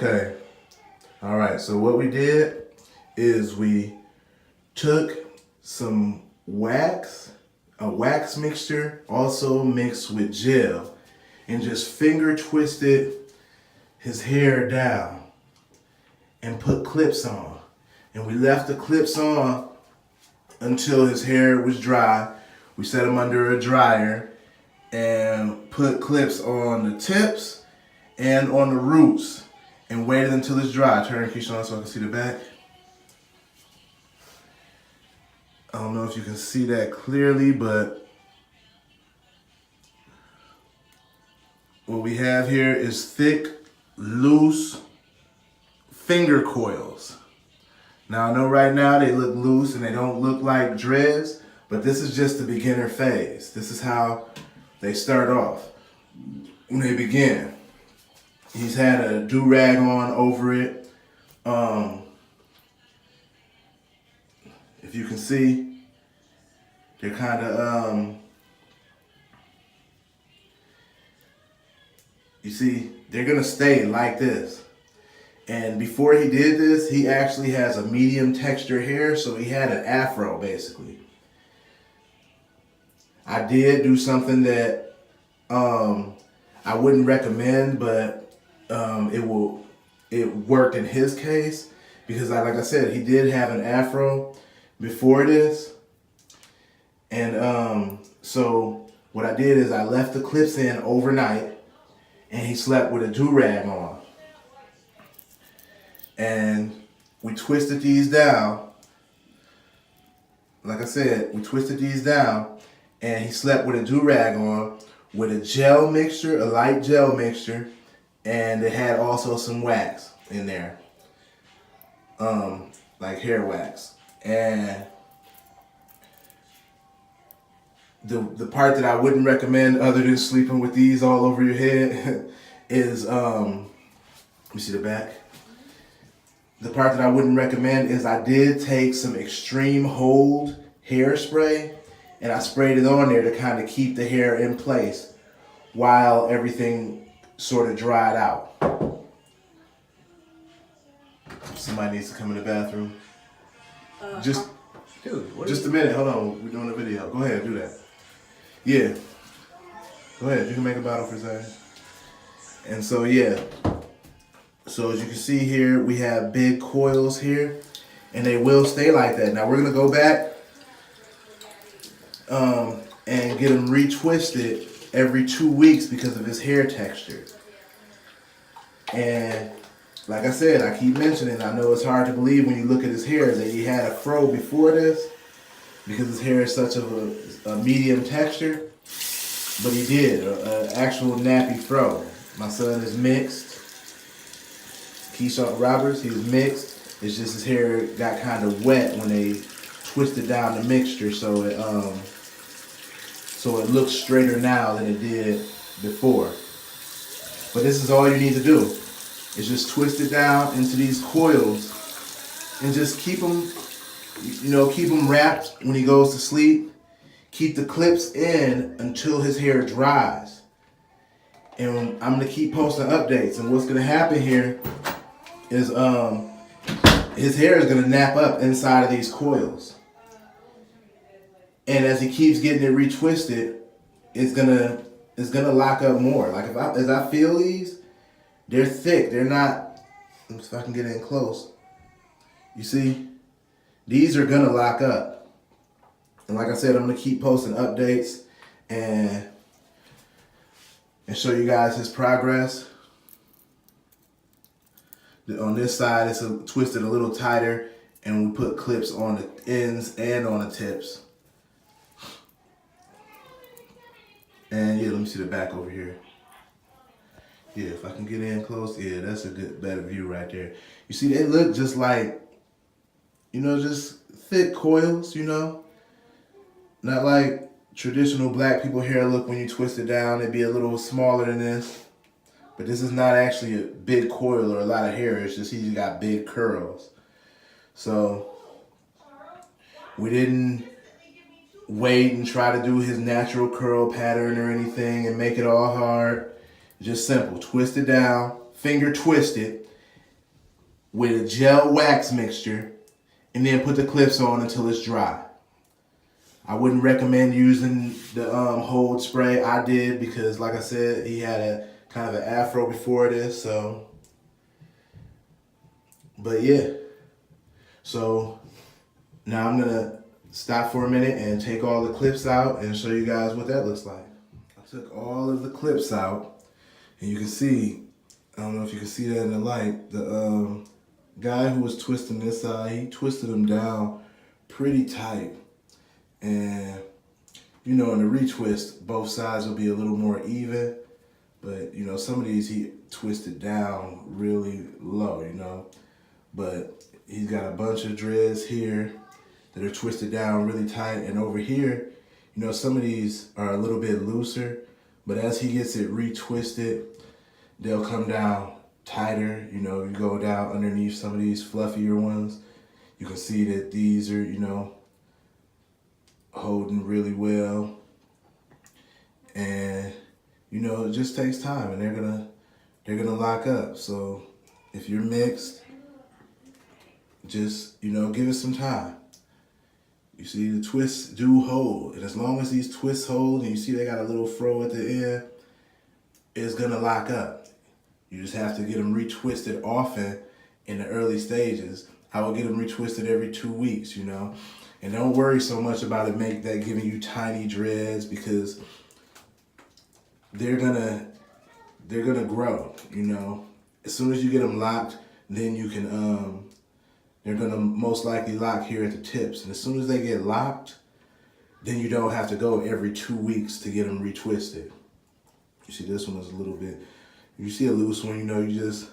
Okay. All right. So what we did is we took some wax, a wax mixture, also mixed with gel, and just finger twisted his hair down and put clips on. And we left the clips on until his hair was dry. We set him under a dryer and put clips on the tips and on the roots and waited until it's dry. Turn Keyshawn so I can see the back. I don't know if you can see that clearly, but what we have here is thick, loose finger coils. Now I know right now they look loose and they don't look like dreads, but this is just the beginner phase. This is how they start off when they begin. He's had a do-rag on over it. If you can see, they're kind of, you see, they're gonna stay like this. And before he did this, he actually has a medium texture hair, so he had an afro basically. I did do something that I wouldn't recommend, but it worked in his case because, like I said, he did have an afro before this, and so what I did is I left the clips in overnight, and he slept with a do-rag on, and we twisted these down. Like I said, we twisted these down, and he slept with a do-rag on with a gel mixture, a light gel mixture, and it had also some wax in there, like hair wax. And the part that I wouldn't recommend, other than sleeping with these all over your head, is let me see the back. The part that I wouldn't recommend is I did take some extreme hold hairspray and I sprayed it on there to kind of keep the hair in place while everything sort of dried out. Somebody needs to come in the bathroom. Just a minute, hold on. We're doing a video. Go ahead, do that. Yeah. Go ahead, you can make a bottle for Zay. And so, yeah. So as you can see here, we have big coils here, and they will stay like that. Now we're gonna go back and get them retwisted every 2 weeks because of his hair texture. And like I said, I keep mentioning, I know it's hard to believe when you look at his hair that he had a fro before this because his hair is such of a medium texture, but he did, an actual nappy fro. My son is mixed. Keyshawn Roberts, he was mixed. It's just his hair got kind of wet when they twisted down the mixture, so it looks straighter now than it did before. But this is all you need to do. Is just twist it down into these coils and just keep them, keep them wrapped when he goes to sleep. Keep the clips in until his hair dries. And I'm gonna keep posting updates. And what's gonna happen here is his hair is gonna nap up inside of these coils. And as he keeps getting it retwisted, it's gonna lock up more. Like as I feel these, they're thick. They're not. If I can get in close, you see, these are gonna lock up. And like I said, I'm gonna keep posting updates and show you guys his progress. On this side, it's twisted a little tighter, and we put clips on the ends and on the tips. And yeah, let me see the back over here. Yeah, if I can get in close, yeah, that's a better view right there. You see, they look just like, just thick coils, Not like traditional black people hair look when you twist it down. It'd be a little smaller than this. But this is not actually a big coil or a lot of hair. It's just he's got big curls. So we didn't wait and try to do his natural curl pattern or anything and make it all hard. Just simple. Twist it down, finger twist it, with a gel wax mixture and then put the clips on until it's dry. I wouldn't recommend using the hold spray. I did because, like I said, he had a kind of an afro before this, so. But yeah, so now I'm gonna stop for a minute and take all the clips out and show you guys what that looks like. I took all of the clips out, and you can see, I don't know if you can see that in the light, the guy who was twisting this side, he twisted them down pretty tight. And you know, in the retwist, both sides will be a little more even, but you know, some of these he twisted down really low, you know. But he's got a bunch of dreads here that are twisted down really tight, and over here, you know, some of these are a little bit looser, but as he gets it retwisted, they'll come down tighter. You know, you go down underneath some of these fluffier ones, you can see that these are, you know, holding really well. And you know, it just takes time, and they're gonna lock up. So if you're mixed, just, you know, give it some time. You see the twists do hold, and as long as these twists hold and you see they got a little fro at the end, it's gonna lock up. You just have to get them retwisted often in the early stages. I will get them retwisted every 2 weeks, you know. And don't worry so much about it giving you tiny dreads, because they're gonna grow, you know. As soon as you get them locked, then you can they're gonna most likely lock here at the tips. And as soon as they get locked, then you don't have to go every 2 weeks to get them retwisted. You see this one is a little bit, if you see a loose one, you know, you just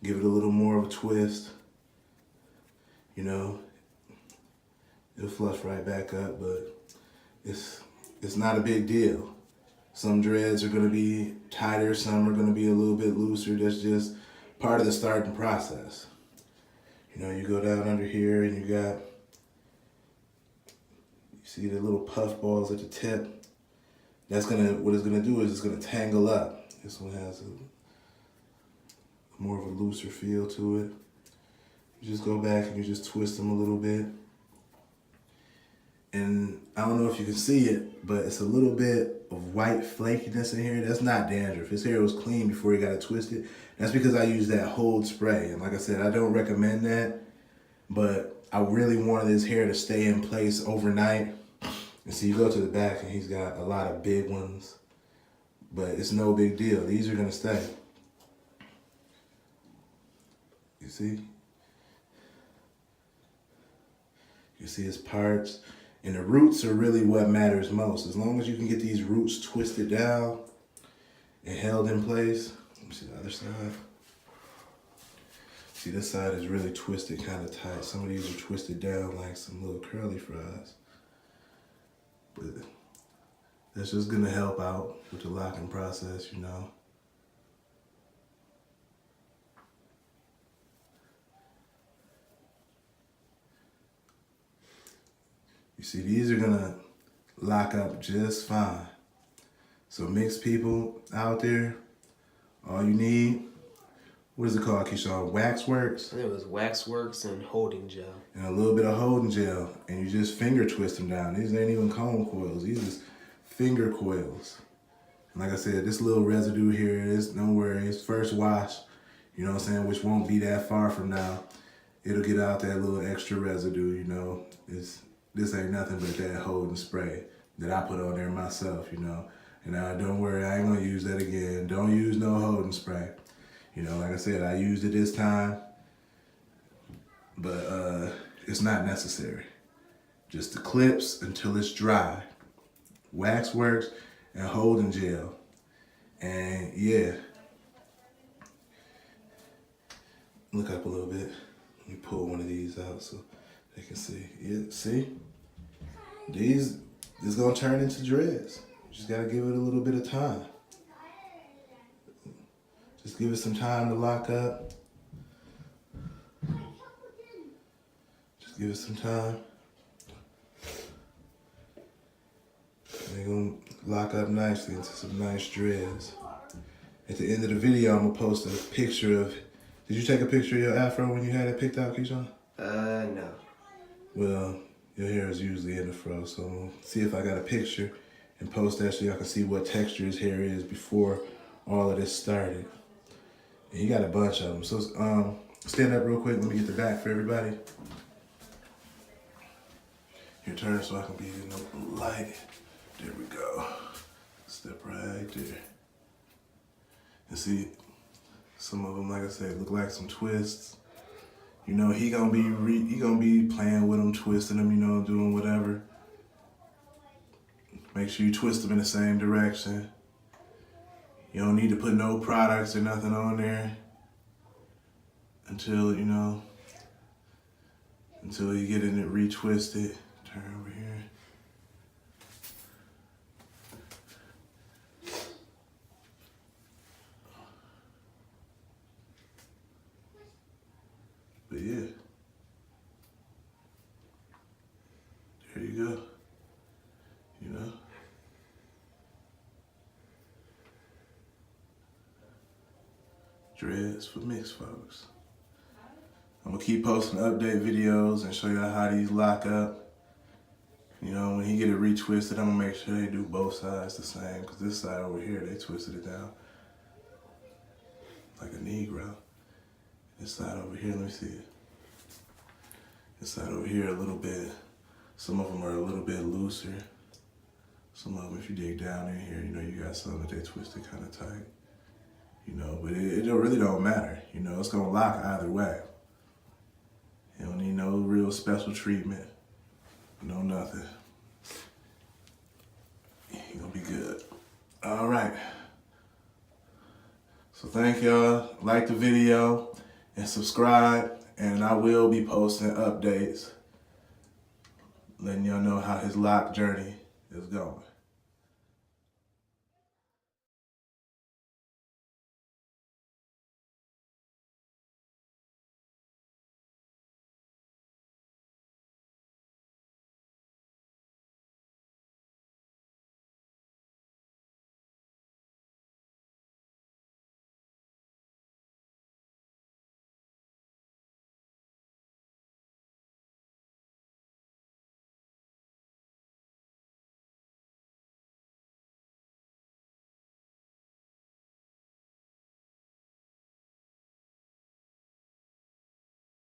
give it a little more of a twist. You know, it'll flush right back up, but it's not a big deal. Some dreads are gonna be tighter, some are gonna be a little bit looser. That's just part of the starting process. You know, you go down under here and you see the little puff balls at the tip. What it's gonna do is it's gonna tangle up. This one has more of a looser feel to it. You just go back and you just twist them a little bit. And I don't know if you can see it, but it's a little bit of white flakiness in here. That's not dandruff. His hair was clean before he got it twisted. That's because I used that hold spray. And like I said, I don't recommend that, but I really wanted his hair to stay in place overnight. And so you go to the back and he's got a lot of big ones, but it's no big deal. These are gonna stay. You see? You see his parts. And the roots are really what matters most. As long as you can get these roots twisted down and held in place. Let me see the other side. See, this side is really twisted kind of tight. Some of these are twisted down like some little curly fries. But that's just gonna help out with the locking process, you know. You see, these are gonna lock up just fine. So mixed people out there, all you need, what is it called, Keyshawn? Waxworks? I think it was Waxworks and holding gel. And a little bit of holding gel, and you just finger twist them down. These ain't even comb coils, these is finger coils. And like I said, this little residue here is, don't worry, it's first wash, you know what I'm saying, which won't be that far from now. It'll get out that little extra residue, you know. This ain't nothing but that holding spray that I put on there myself, you know. And don't worry, I ain't gonna use that again. Don't use no holding spray. You know, like I said, I used it this time, but it's not necessary. Just the clips until it's dry. Waxworks and holding gel. And yeah. Look up a little bit. Let me pull one of these out so they can see. Yeah, see? This is gonna turn into dreads. You just gotta give it a little bit of time. Just give it some time to lock up. Just give it some time. They're gonna lock up nicely into some nice dreads. At the end of the video, I'm gonna post a picture of Did you take a picture of your afro when you had it picked out, Keyshawn? No. Well, your hair is usually in the fro, so I'm gonna see if I got a picture and post that so y'all can see what texture his hair is before all of this started. And he got a bunch of them. So stand up real quick. Let me get the back for everybody. Your turn so I can be in the light. There we go. Step right there. And see, some of them, like I said, look like some twists. You know, he gonna be playing with them, twisting them, you know, doing whatever. Make sure you twist them in the same direction. You don't need to put no products or nothing on there until, you know, until you get in it retwisted. Turn over here. But yeah, there you go. You know, dreads for mixed folks. I'm gonna keep posting update videos and show y'all how these lock up. You know, when he get it retwisted, I'm gonna make sure they do both sides the same, because this side over here, they twisted it down like a Negro. This side over here, let me see it. This side over here a little bit, some of them are a little bit looser. Some of them, if you dig down in here, you know, you got some that they twisted kind of tight. You know, but it really don't matter. You know, it's gonna lock either way. You don't need no real special treatment. No nothing. You're gonna be good. All right. So thank y'all. Like the video and subscribe. And I will be posting updates, letting y'all know how his lock journey is going.